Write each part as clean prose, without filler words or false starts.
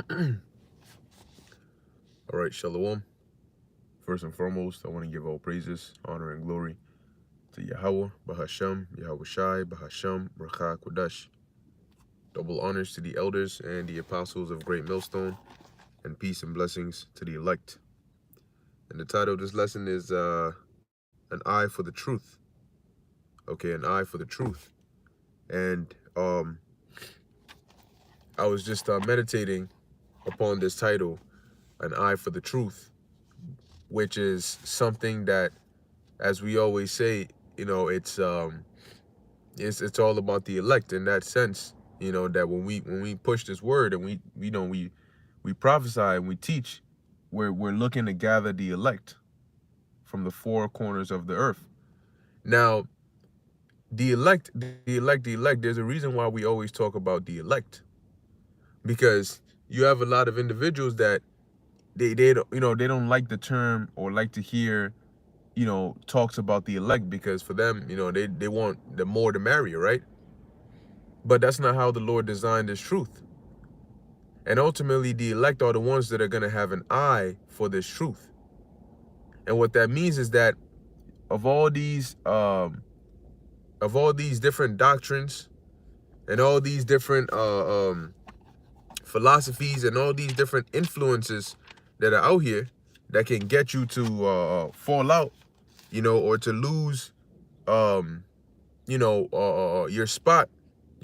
All right, Shalom. First and foremost, I want to give all praises, honor, and glory to Yahweh, Bahasham, Yahweh Shai, Bahasham, Rakha Kodash. Double honors to the elders and the apostles of Great Millstone, and peace and blessings to the elect. And the title of this lesson is An Eye for the Truth. Okay, an eye for the truth. And I was just meditating upon this title, An Eye for the Truth, which is something that, as we always say, it's all about the elect in that sense. That when we push this word and we prophesy and we teach, we're looking to gather the elect from the four corners of the earth. Now, the elect. There's a reason why we always talk about the elect, because you have a lot of individuals that they don't like the term or like to hear talks about the elect, because for them, they want the more the merrier, right? But that's not how the Lord designed this truth. And ultimately, the elect are the ones that are going to have an eye for this truth. And what that means is that of all these different doctrines and all these different philosophies and all these different influences that are out here that can get you to fall out, or to lose your spot,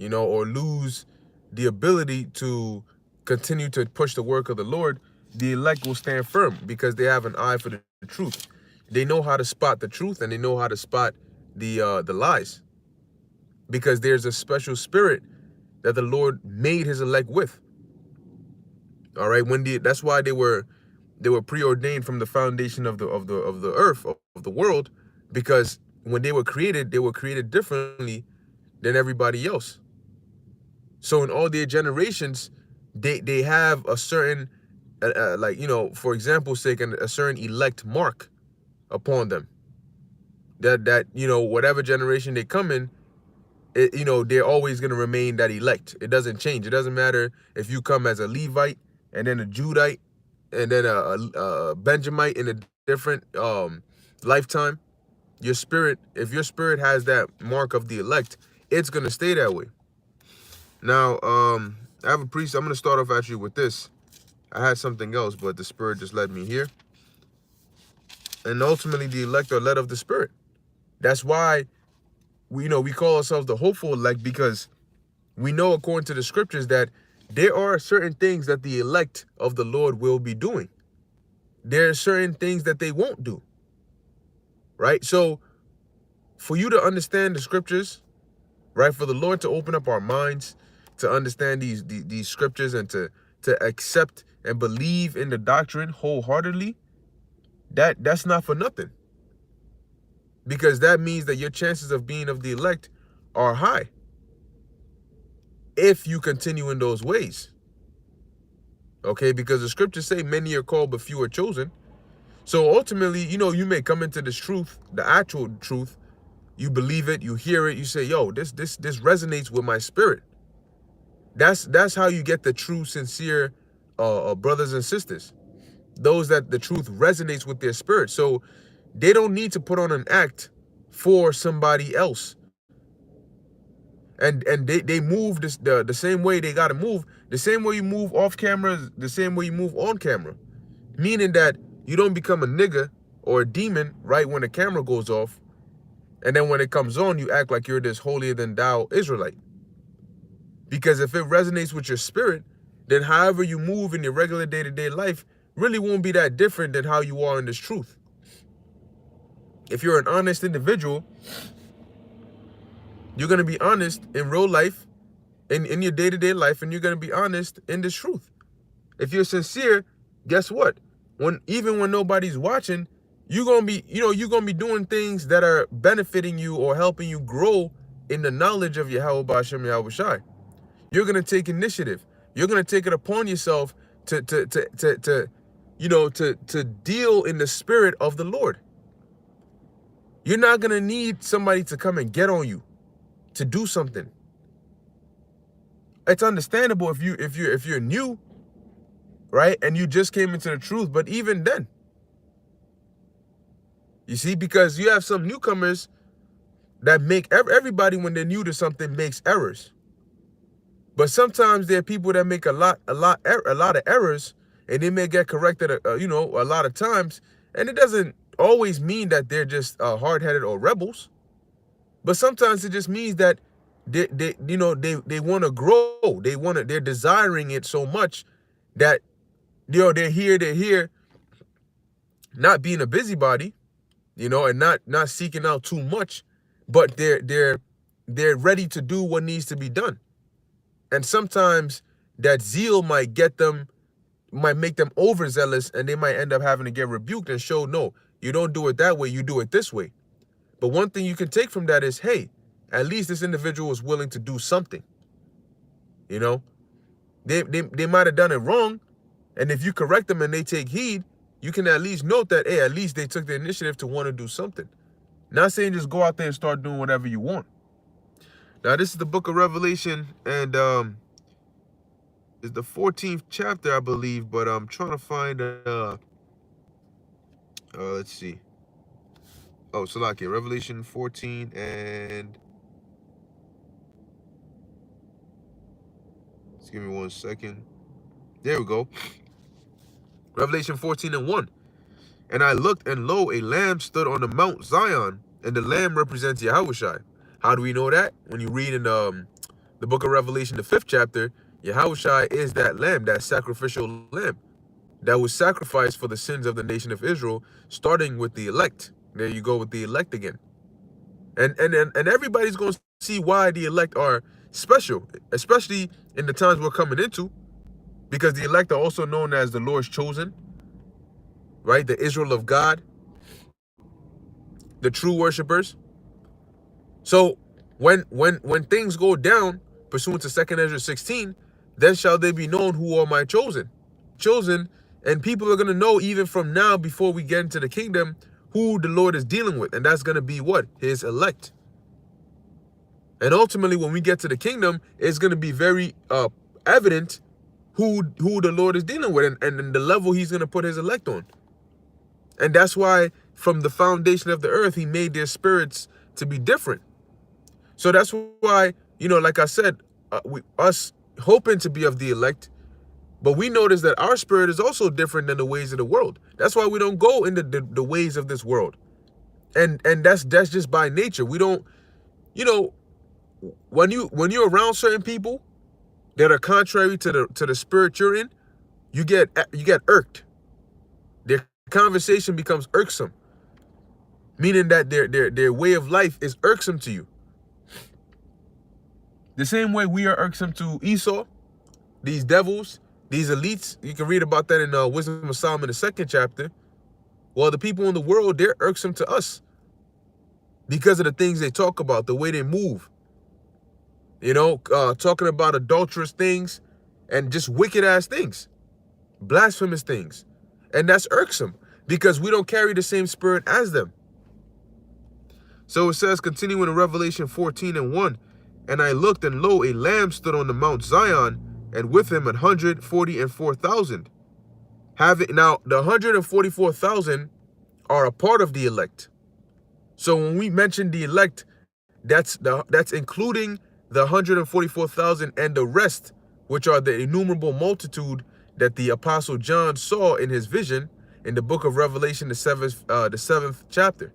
or lose the ability to continue to push the work of the Lord, the elect will stand firm because they have an eye for the truth. They know how to spot the truth, and they know how to spot the lies, because there's a special spirit that the Lord made his elect with. All right, that's why they were preordained from the foundation of the earth, of the world, because when they were created differently than everybody else. So in all their generations, they have a certain for example's sake, a certain elect mark upon them, that whatever generation they come in, they're always going to remain that elect. It doesn't change. It doesn't matter if you come as a Levite and then a Judite and then a Benjamite in a different lifetime. If your spirit has that mark of the elect, it's going to stay that way. Now, I have a priest. I'm going to start off actually with this. I had something else, but the spirit just led me here. And ultimately, the elect are led of the spirit. That's why we call ourselves the hopeful elect, because we know according to the scriptures that there are certain things that the elect of the Lord will be doing. There are certain things that they won't do. Right? So for you to understand the scriptures, right, for the Lord to open up our minds to understand these scriptures and to accept and believe in the doctrine wholeheartedly, that's not for nothing. Because that means that your chances of being of the elect are high if you continue in those ways. Okay, because the scriptures say many are called but few are chosen. So ultimately, you may come into this truth, the actual truth, you believe it, you hear it, you say, yo, this resonates with my spirit. That's how you get the true, sincere brothers and sisters. Those that the truth resonates with their spirit. So they don't need to put on an act for somebody else. And they move the same way they gotta move, the same way you move off camera, the same way you move on camera. Meaning that you don't become a nigga or a demon right when the camera goes off, and then when it comes on, you act like you're this holier than thou Israelite. Because if it resonates with your spirit, then however you move in your regular day-to-day life really won't be that different than how you are in this truth. If you're an honest individual, you're going to be honest in real life, in your day-to-day life, and you're going to be honest in this truth. If you're sincere, guess what? Even when nobody's watching, you're going to be doing things that are benefiting you or helping you grow in the knowledge of Yahweh Ba'ashem Yahweh Shai. You're going to take initiative. You're going to take it upon yourself to deal in the spirit of the Lord. You're not going to need somebody to come and get on you to do something. It's understandable if you're new, right? And you just came into the truth. But even then, you see, because you have some newcomers that make everybody, when they're new to something, makes errors. But sometimes there are people that make a lot of errors, and they may get corrected, you know, a lot of times. And it doesn't always mean that they're just hard-headed or rebels. But sometimes it just means that they want to grow. They're desiring it so much that, you know, they're here, not being a busybody, you know, and not seeking out too much, but they're ready to do what needs to be done. And sometimes that zeal might make them overzealous, and they might end up having to get rebuked and show, no, you don't do it that way, you do it this way. But one thing you can take from that is, hey, at least this individual is willing to do something. You know, they might have done it wrong, and if you correct them and they take heed, you can at least note that, hey, at least they took the initiative to want to do something. Not saying just go out there and start doing whatever you want. Now, this is the book of Revelation, and it's the 14th chapter, I believe, but I'm trying to find, let's see. Oh, Salakia, Revelation 14 and... Just give me 1 second. There we go. Revelation 14 and 1. And I looked, and lo, a lamb stood on the Mount Zion, and the lamb represents Yahushua. How do we know that? When you read in the book of Revelation, the 5th chapter, Yahushua is that lamb, that sacrificial lamb that was sacrificed for the sins of the nation of Israel, starting with the elect. There you go with the elect again. And everybody's going to see why the elect are special, especially in the times we're coming into, because the elect are also known as the Lord's chosen, right? The Israel of God, the true worshipers. So when things go down, pursuant to 2 Ezra 16, then shall they be known who are my chosen. And people are going to know even from now, before we get into the kingdom, who the Lord is dealing with. And that's going to be what? His elect. And ultimately, when we get to the kingdom, it's going to be very evident who the Lord is dealing with, and the level he's going to put his elect on. And that's why from the foundation of the earth, he made their spirits to be different. So that's why, you know, like I said, us hoping to be of the elect, but we notice that our spirit is also different than the ways of the world. That's why we don't go into the ways of this world. And that's just by nature. We don't, you know, when you're around certain people that are contrary to the spirit you're in, you get irked. Their conversation becomes irksome, meaning that their way of life is irksome to you. The same way we are irksome to Esau, these devils, these elites. You can read about that in Wisdom of Solomon, the 2nd chapter. Well, the people in the world, they're irksome to us because of the things they talk about, the way they move. You know, talking about adulterous things and just wicked ass things, blasphemous things. And that's irksome because we don't carry the same spirit as them. So it says, continuing in Revelation 14 and 1, and I looked, and lo, a lamb stood on the Mount Zion, and with him 144,000. Now, the 144,000 are a part of the elect. So when we mention the elect, that's including the 144,000 and the rest, which are the innumerable multitude that the Apostle John saw in his vision in the book of Revelation, the 7th chapter.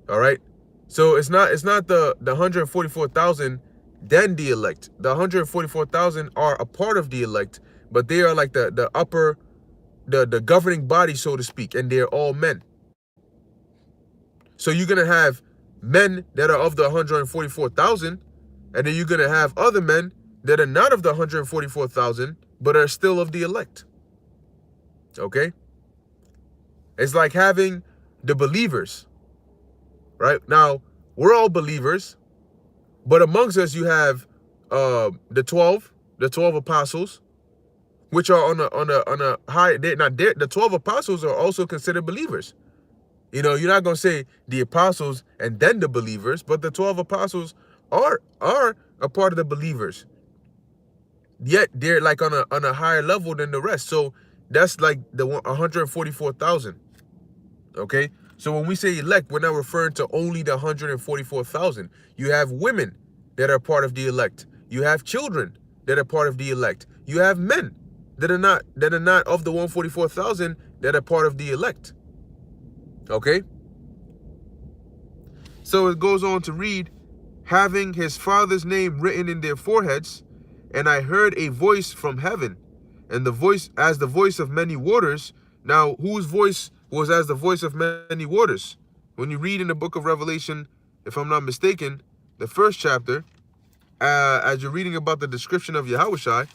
All right. So it's not the 144,000 then the elect. The 144,000 are a part of the elect, but they are like the upper, the governing body, so to speak, and they're all men. So you're gonna have men that are of the 144,000, and then you're gonna have other men that are not of the 144,000, but are still of the elect. Okay? It's like having the believers. Right? Now, we're all believers, but amongst us you have the 12 apostles, which are on a high. The 12 apostles are also considered believers. You know, you're not gonna say the apostles and then the believers, but the 12 apostles are a part of the believers. yet they're like on a higher level than the rest. So that's like the 144,000. Okay, so when we say elect, we're not referring to only the 144,000. You have women that are part of the elect. You have children that are part of the elect. You have men that are not of the 144,000 that are part of the elect. Okay, so it goes on to read, having his father's name written in their foreheads, and I heard a voice from heaven, and the voice as the voice of many waters. Now, whose voice was as the voice of many waters? When you read in the book of Revelation, if I'm not mistaken, the first chapter, as you're reading about the description of Yahushai,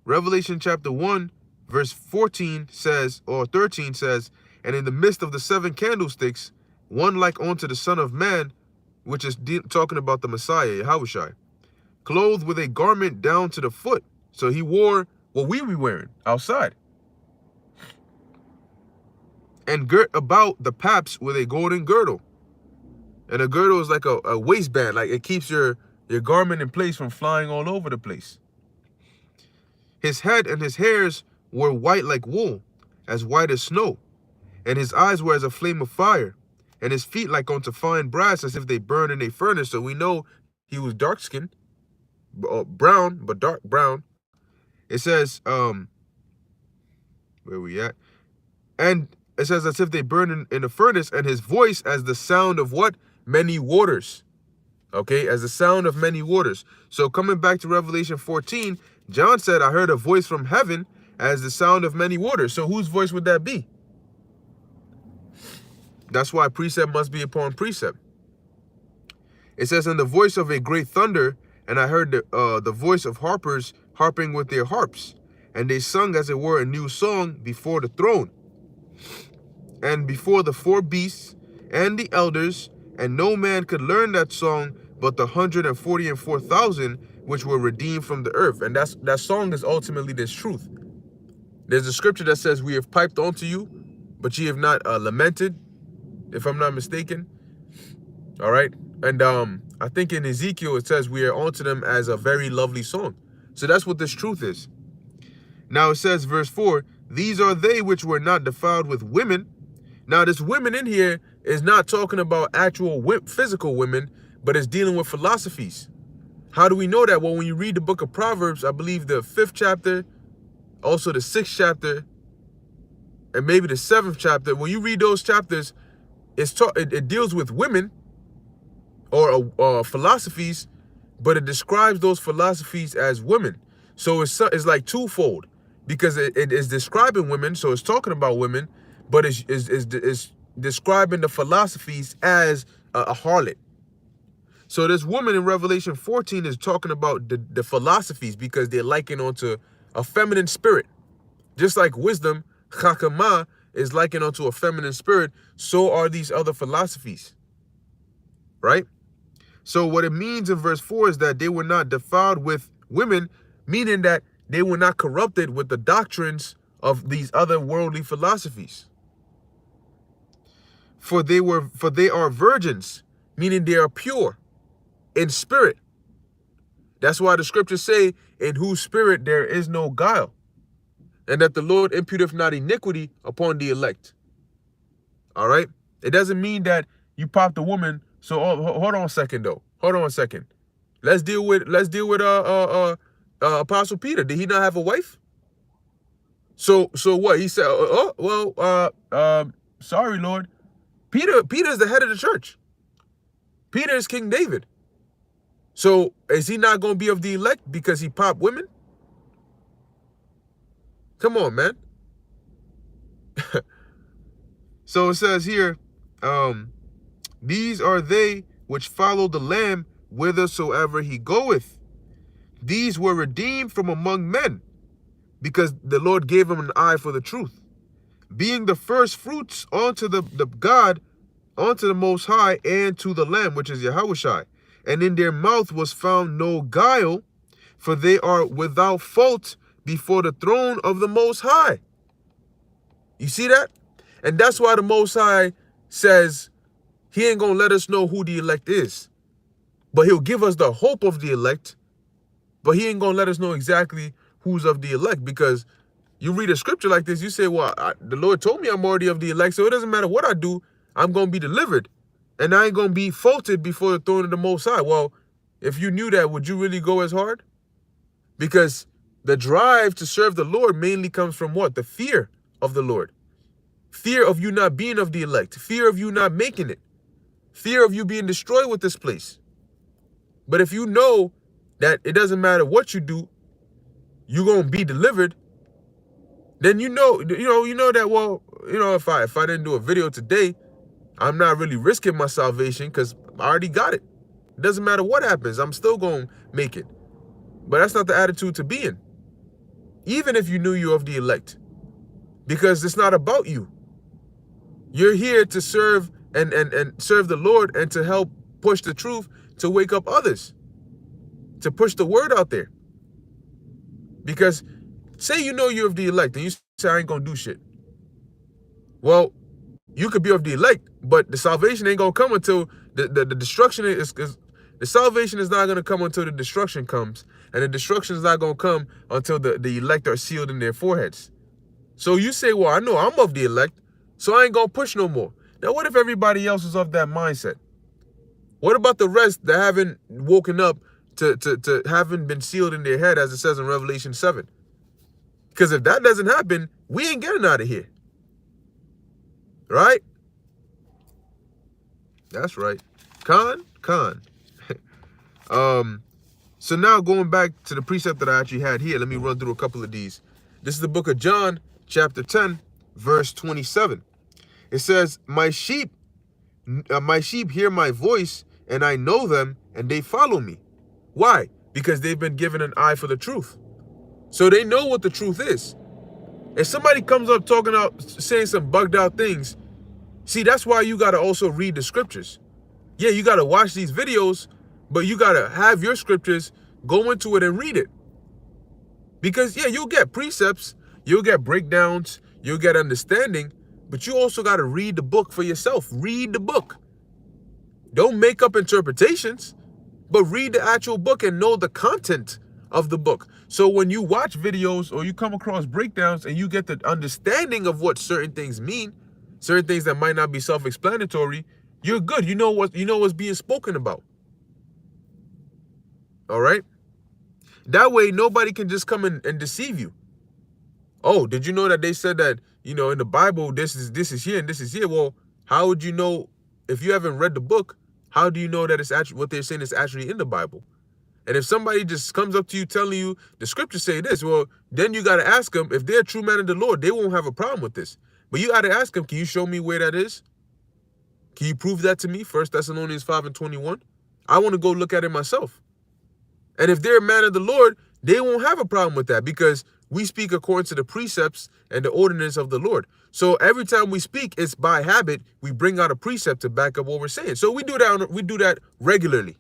Revelation chapter 1, verse 14 says, or 13 says, and in the midst of the seven candlesticks, one like unto the Son of Man, which is talking about the Messiah, Yahushai, clothed with a garment down to the foot. So he wore what we be wearing outside. And girt about the paps with a golden girdle. And a girdle is like a waistband, like it keeps your garment in place from flying all over the place. His head and his hairs were white like wool, as white as snow. And his eyes were as a flame of fire, and his feet like unto fine brass, as if they burned in a furnace. So we know he was dark-skinned, brown, but dark brown. It says, where we at? And it says, as if they burned in a furnace, and his voice as the sound of what? Many waters. Okay, as the sound of many waters. So coming back to Revelation 14, John said, I heard a voice from heaven as the sound of many waters. So whose voice would that be? That's why precept must be upon precept. It says, and the voice of a great thunder, and I heard the voice of harpers harping with their harps. And they sung, as it were, a new song before the throne, and before the four beasts and the elders, and no man could learn that song but the 144,000 which were redeemed from the earth. And that song is ultimately this truth. There's a scripture that says, we have piped unto you, but ye have not lamented, if I'm not mistaken. All right. And I think in Ezekiel it says we are unto them as a very lovely song. So that's what this truth is. Now it says, verse 4, these are they which were not defiled with women. Now this women in here is not talking about actual physical women, but it's dealing with philosophies. How do we know that? Well, when you read the book of Proverbs, I believe the 5th chapter, also the 6th chapter, and maybe the 7th chapter, when you read those chapters, it deals with women or philosophies, but it describes those philosophies as women. So it's like twofold, because it is describing women, so it's talking about women, but it's describing the philosophies as a harlot. So this woman in Revelation 14 is talking about the philosophies, because they're likened onto a feminine spirit. Just like wisdom, chakama, is likened onto a feminine spirit, so are these other philosophies. Right? So what it means in verse 4 is that they were not defiled with women, meaning that they were not corrupted with the doctrines of these other worldly philosophies. For they are virgins, meaning they are pure in spirit. That's why the scriptures say, in whose spirit there is no guile, and that the Lord imputeth not iniquity upon the elect. All right? It doesn't mean that you popped a woman. So hold on a second though. Hold on a second. Let's deal with Apostle Peter. Did he not have a wife? So what? He said, sorry, Lord. Peter is the head of the church. Peter is King David. So is he not going to be of the elect because he popped women? Come on, man. So it says here, these are they which follow the Lamb whithersoever he goeth. These were redeemed from among men, because the Lord gave him an eye for the truth, being the first fruits unto the God, unto the Most High, and to the Lamb, which is Yahushai. And in their mouth was found no guile, for they are without fault before the throne of the Most High. You see that? And that's why the Most High says he ain't going to let us know who the elect is, but he'll give us the hope of the elect But he ain't going to let us know exactly who's of the elect, because you read a scripture like this, you say, well, the Lord told me I'm already of the elect, so it doesn't matter what I do, I'm going to be delivered. And I ain't going to be faulted before the throne of the Most High. Well, if you knew that, would you really go as hard? Because the drive to serve the Lord mainly comes from what? The fear of the Lord. Fear of you not being of the elect. Fear of you not making it. Fear of you being destroyed with this place. But if you know that it doesn't matter what you do, you're going to be delivered, then you know that, well, if I didn't do a video today, I'm not really risking my salvation because I already got it. It doesn't matter what happens. I'm still going to make it. But that's not the attitude to be in. Even if you knew you're of the elect. Because it's not about you. You're here to serve and serve the Lord and to help push the truth, to wake up others, to push the word out there. Because say you know you're of the elect and you say, I ain't going to do shit. Well, you could be of the elect, but the salvation ain't going to come until the destruction is the salvation is not going to come until the destruction comes. And the destruction is not going to come until the elect are sealed in their foreheads. So you say, well, I know I'm of the elect, so I ain't going to push no more. Now, what if everybody else is of that mindset? What about the rest that haven't woken up to haven't been sealed in their head, as it says in Revelation 7? Because if that doesn't happen, we ain't getting out of here. Right? That's right. Con. So now going back to the precept that I actually had here, let me run through a couple of these. This is the book of John, chapter 10, verse 27. It says, my sheep hear my voice, and I know them, and they follow me. Why? Because they've been given an eye for the truth. So they know what the truth is. If somebody comes up saying some bugged out things, see, that's why you got to also read the scriptures. Yeah, you got to watch these videos, but you got to have your scriptures, go into it and read it. Because, yeah, you'll get precepts, you'll get breakdowns, you'll get understanding, but you also got to read the book for yourself. Read the book. Don't make up interpretations, but read the actual book and know the content of the book. So when you watch videos or you come across breakdowns and you get the understanding of what certain things mean, certain things that might not be self-explanatory, you're good. You know what's being spoken about. All right? That way, nobody can just come and deceive you. Oh, did you know that they said that, in the Bible, this is here and this is here? Well, how would you know if you haven't read the book? How do you know that it's actually what they're saying is actually in the Bible? And if somebody just comes up to you telling you the scriptures say this, well, then you got to ask them, if they're a true man of the Lord, they won't have a problem with this. But you got to ask them, can you show me where that is? Can you prove that to me? 1 Thessalonians 5:21. I want to go look at it myself. And if they're a man of the Lord, they won't have a problem with that, because we speak according to the precepts and the ordinance of the Lord. So every time we speak, it's by habit. We bring out a precept to back up what we're saying. So we do that regularly.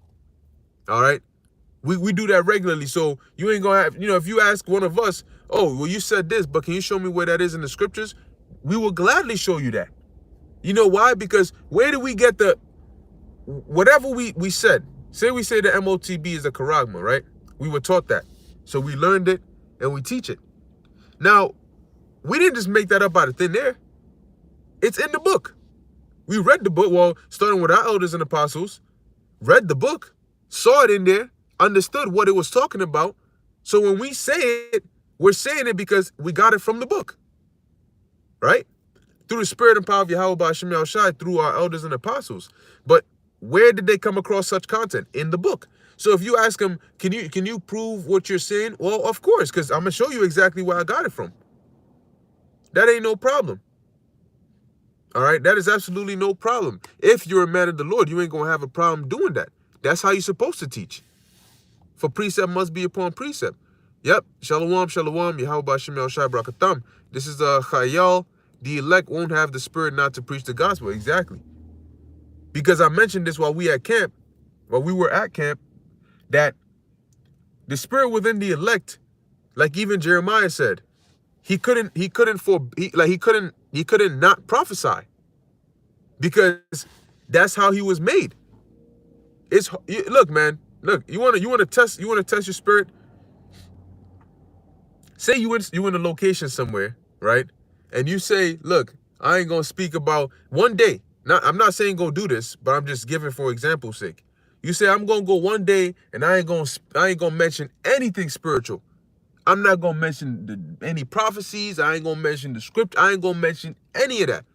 All right. We do that regularly. So you ain't gonna have, if you ask one of us, oh, well, you said this, but can you show me where that is in the scriptures? We will gladly show you that. You know why? Because where do we get whatever we said? Say we say the MOTB is a charagma, right? We were taught that. So we learned it and we teach it. Now, we didn't just make that up out of thin air. It's in the book. We read the book, well, starting with our elders and apostles, read the book, saw it in there, understood what it was talking about. So when we say it, we're saying it because we got it from the book, right? Through the spirit and power of Yahweh Ba'ashem Yahushai, through our elders and apostles. But where did they come across such content? In the book. So if you ask them, can you prove what you're saying? Well, of course, because I'm going to show you exactly where I got it from. That ain't no problem. All right? That is absolutely no problem. If you're a man of the Lord, you ain't going to have a problem doing that. That's how you're supposed to teach. For precept must be upon precept. Yep. Shalom, shalom. Yahweh Ba'ashem Yahushai Barakatam. This is Chayal. The elect won't have the spirit not to preach the gospel. Exactly. Because I mentioned this while we were at camp, that the spirit within the elect, like even Jeremiah said, he couldn't not prophesy, because that's how he was made. Look, man, look, you want to test your spirit. Say you in a location somewhere, right? And you say, look, I ain't gonna speak about one day. I'm not saying go do this, but I'm just giving for example's sake. You say I'm gonna go one day and I ain't gonna mention anything spiritual. I'm not gonna mention any prophecies. I ain't gonna mention the script. I ain't gonna mention any of that.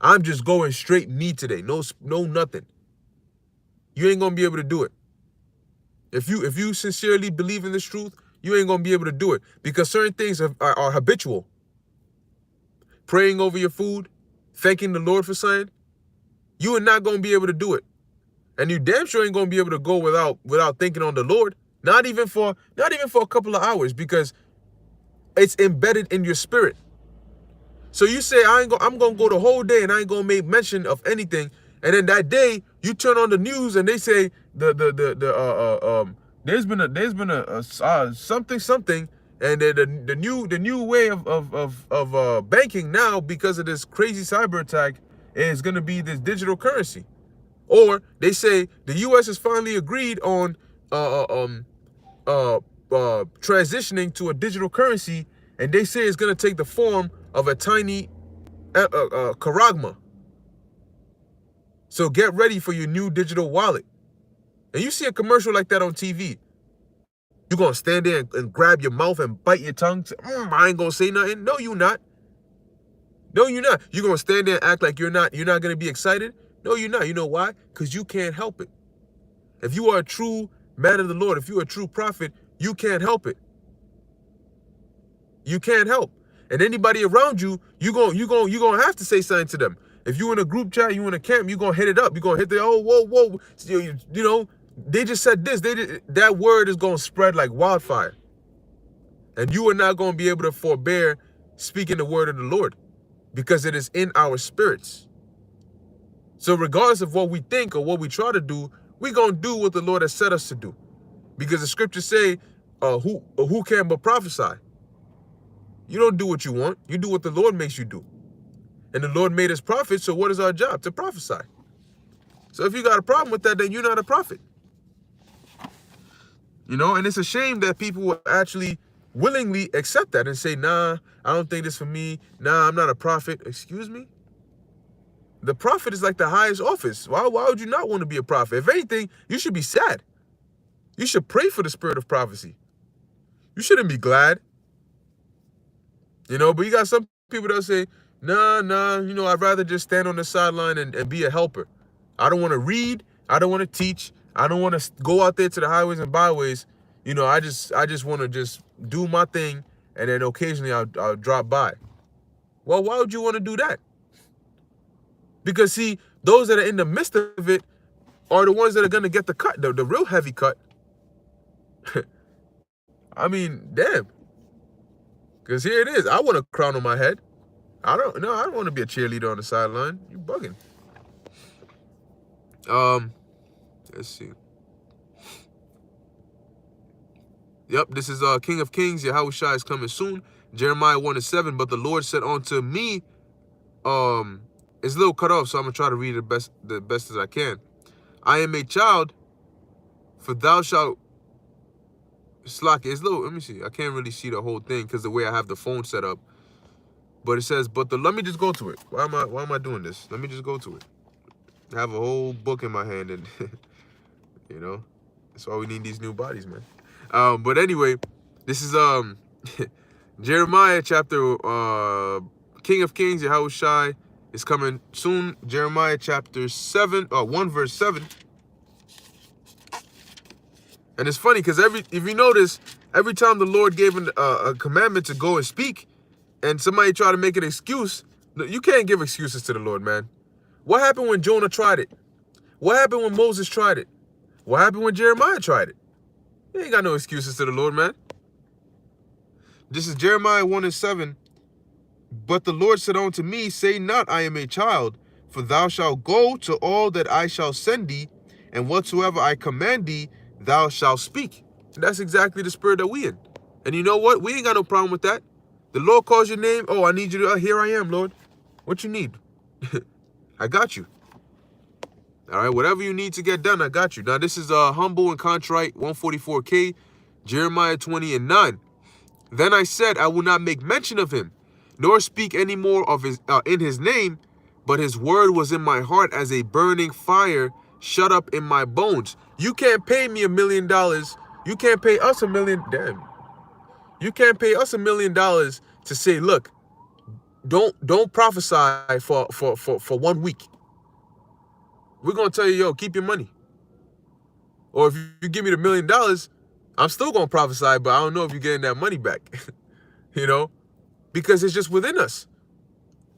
I'm just going straight me today. No nothing. You ain't gonna be able to do it. If you sincerely believe in this truth, you ain't gonna be able to do it because certain things are habitual. Praying over your food, thanking the Lord for something, you are not gonna be able to do it, and you damn sure ain't gonna be able to go without thinking on the Lord. Not even for a couple of hours, because it's embedded in your spirit. So you say I'm gonna go the whole day and I ain't gonna make mention of anything, and then that day you turn on the news and they say there's been a something, and the new way of banking now, because of this crazy cyber attack, is gonna be this digital currency. Or they say the U.S. has finally agreed on transitioning to a digital currency, and they say it's gonna take the form of a tiny charagma. So get ready for your new digital wallet. And you see a commercial like that on TV, you gonna stand there and grab your mouth and bite your tongue? Say, I ain't gonna say nothing. No, you not. No, you're not. You're gonna stand there and act like you're not gonna be excited? No, you're not. You know why? Because you can't help it. If you are a true man of the Lord, if you're a true prophet, you can't help it. You can't help. And anybody around you, you gonna have to say something to them. If you in a group chat, you in a camp, you gonna hit it up. You gonna hit the whoa. You know, they just said this. That word is gonna spread like wildfire. And you are not gonna be able to forbear speaking the word of the Lord, because it is in our spirits. So regardless of what we think or what we try to do, we're gonna do what the Lord has set us to do. Because the scriptures say, who can but prophesy? You don't do what you want. You do what the Lord makes you do. And the Lord made us prophets, so what is our job? To prophesy. So if you got a problem with that, then you're not a prophet. You know, and it's a shame that people will actually willingly accept that and say, nah, I don't think this for me. Nah, I'm not a prophet. Excuse me? The prophet is like the highest office. Why would you not want to be a prophet? If anything, you should be sad. You should pray for the spirit of prophecy. You shouldn't be glad. You know, but you got some people that say, nah, you know, I'd rather just stand on the sideline and be a helper. I don't want to read. I don't want to teach. I don't want to go out there to the highways and byways. You know, I just want to just do my thing, and then occasionally I'll drop by. Well, why would you want to do that? Because, see, those that are in the midst of it are the ones that are going to get the cut, the real heavy cut. I mean, damn. Because here it is. I want a crown on my head. I don't want to be a cheerleader on the sideline. You bugging. Let's see. Yep, this is King of Kings. Yahushua is coming soon. Jeremiah 1:7. But the Lord said unto me, it's a little cut off, so I'm gonna try to read it the best as I can. I am a child, for thou shalt slack. It's little. Let me see. I can't really see the whole thing because the way I have the phone set up. But it says, let me just go to it. Why am I doing this? Let me just go to it. I have a whole book in my hand, and you know, that's why we need these new bodies, man. But anyway, this is Jeremiah chapter King of Kings, Yahushua is coming soon. Jeremiah chapter 1 verse 7. And it's funny because if you notice, every time the Lord gave a commandment to go and speak, and somebody try to make an excuse, you can't give excuses to the Lord, man. What happened when Jonah tried it? What happened when Moses tried it? What happened when Jeremiah tried it? You ain't got no excuses to the Lord, man. This is Jeremiah 1:7. But the Lord said unto me, say not, I am a child, for thou shalt go to all that I shall send thee, and whatsoever I command thee, thou shalt speak. And that's exactly the spirit that we in. And you know what? We ain't got no problem with that. The Lord calls your name. Oh, I need you to, here I am, Lord. What you need? I got you. All right, whatever you need to get done, I got you. Now, this is humble and contrite, 144K, Jeremiah 20:9. Then I said, I will not make mention of him, nor speak any more of his in his name, but his word was in my heart as a burning fire shut up in my bones. You can't pay me $1 million. You can't pay us $1 million. Damn. You can't pay us $1 million to say, look, don't prophesy for 1 week. We're gonna tell you, yo, keep your money. Or if you give me the $1 million, I'm still gonna prophesy, but I don't know if you're getting that money back. You know? Because it's just within us.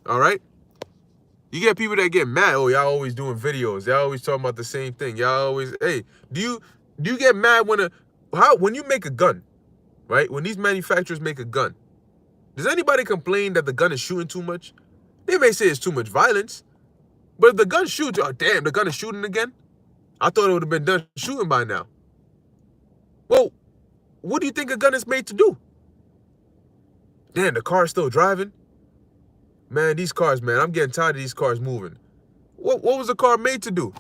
All right? You get people that get mad. Oh, y'all always doing videos. Y'all always talking about the same thing. Y'all always, hey, do you get mad when you make a gun, right? When these manufacturers make a gun, does anybody complain that the gun is shooting too much? They may say it's too much violence, but if the gun shoots, oh damn, the gun is shooting again? I thought it would have been done shooting by now. Well, what do you think a gun is made to do? Damn, the car's still driving? Man, these cars, man, I'm getting tired of these cars moving. What was the car made to do?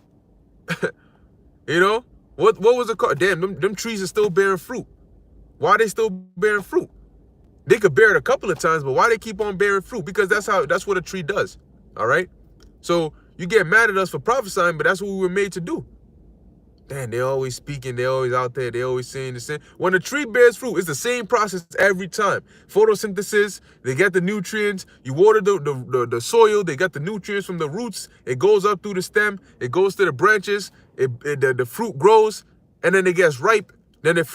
You know? What was the car? Damn, them trees are still bearing fruit. Why are they still bearing fruit? They could bear it a couple of times, but why they keep on bearing fruit? Because that's what a tree does. All right? So you get mad at us for prophesying, but that's what we were made to do. Damn, they're always speaking, they're always out there, they're always saying the same. When a tree bears fruit, it's the same process every time. Photosynthesis, they get the nutrients, you water the soil, they get the nutrients from the roots, it goes up through the stem, it goes to the branches, the fruit grows, and then it gets ripe, then it